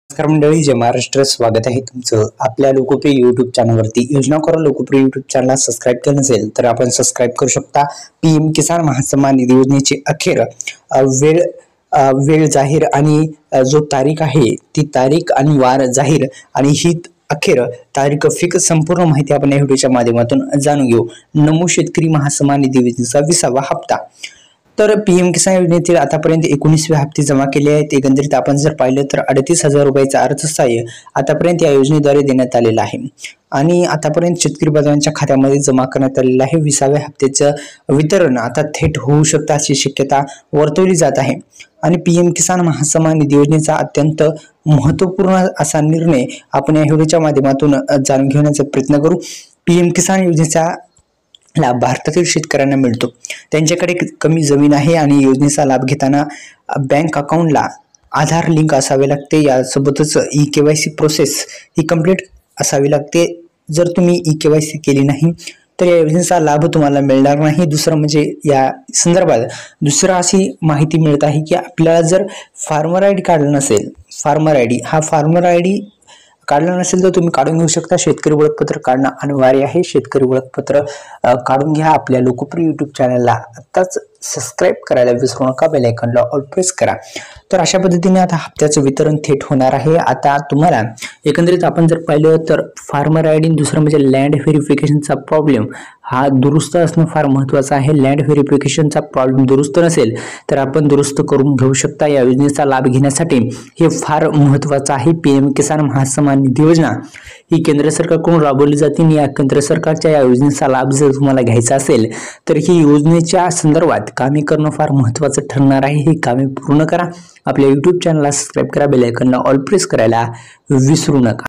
नमस्कार मंडळी, जय महाराष्ट्र. स्वागत आहे तुमचं आपल्या लोकप्रिय युट्यूब चॅनलवरती. योजना करा लोकप्रिय युट्यूब चॅनलला सबस्क्राईब केलं नसेल तर आपण सबस्क्राईब करू शकता. पीएम किसान महासन्मान निधी योजनेची अखेर वेळ जाहीर आणि जो तारीख आहे ती तारीख आणि वार जाहीर आणि ही अखेर तारीख फिक्स संपूर्ण माहिती आपण या व्हिडिओच्या माध्यमातून जाणून घेऊ. नमो शेतकरी महासन्मान निधी योजनेचा 20वा हप्ता. तर पीएम किसान योजनेतील आतापर्यंत 19 हप्ते जमा केले आहेत. एकंदरीत आपण जर पाहिलं तर 38,000 रुपयाचा अर्थसहाय्य आतापर्यंत या योजनेद्वारे देण्यात आलेलं आहे आणि आतापर्यंत शेतकरी बांधवांच्या खात्यामध्ये जमा करण्यात आलेलं आहे. 20व्या हप्त्याचं वितरण आता थेट होऊ शकतं अशी शक्यता वर्तवली जात आहे आणि पीएम किसान महासन्मान निधी योजनेचा अत्यंत महत्त्वपूर्ण असा निर्णय आपण या व्हिडिओच्या माध्यमातून जाणून घेण्याचा प्रयत्न करू. पीएम किसान योजनेचा लाभ भारतातील शेतकऱ्यांना मिळतो. त्यांच्याकडे कमी जमीन आहे आणि योजनेचा लाभ घेताना बँक अकाउंटला आधार लिंक असावे लागते. यासोबतच ई-केवायसी प्रोसेस ही कंप्लीट असावी लागते. जर तुम्ही ई-केवायसी केली नाही तर या योजनेचा लाभ तुम्हाला मिळणार नाही. दुसरं म्हणजे या संदर्भात अशी माहिती मिळत आहे की आपल्याला जर फार्मर आय डी काढला नसेल, फार्मर आय डी काढला नसेल तर तुम्ही काढून घेऊ शकता. शेतकरी ओळखपत्र काढणं अनिवार्य आहे. शेतकरी ओळखपत्र काढून घ्या. आपल्या लोकप्रिय युट्यूब चॅनलला आत्ताच सबस्क्राईब करायला विसरू नका. बेल आयकॉनला ऑल प्रेस करा. तर अशा पद्धतीने आता हप्त्याचं वितरण थेट होणार आहे. आता तुम्हाला एकंदरीत आपण जर पाहिलं तर फार्मर आय डी, दुसरं म्हणजे लँड व्हेरिफिकेशनचा प्रॉब्लेम हा दुरुस्त असणं फार महत्त्वाचं आहे. लँड व्हेरिफिकेशनचा प्रॉब्लेम दुरुस्त नसेल तर आपण दुरुस्त करून घेऊ शकता. या योजनेचा लाभ घेण्यासाठी हे फार महत्त्वाचं आहे. पीएम किसान महासन्मान निधी योजना ही केंद्र सरकारकडून राबवली जाते आणि या केंद्र सरकारच्या या योजनेचा लाभ जर तुम्हाला घ्यायचा असेल तर ही योजनेच्या संदर्भात कामे करणं फार महत्त्वाचं ठरणार आहे. ही कामे पूर्ण करा. आपल्या यूट्यूब चॅनलला सबस्क्राईब करा. बेल आयकॉनला ऑल प्रेस करायला विसरू नका.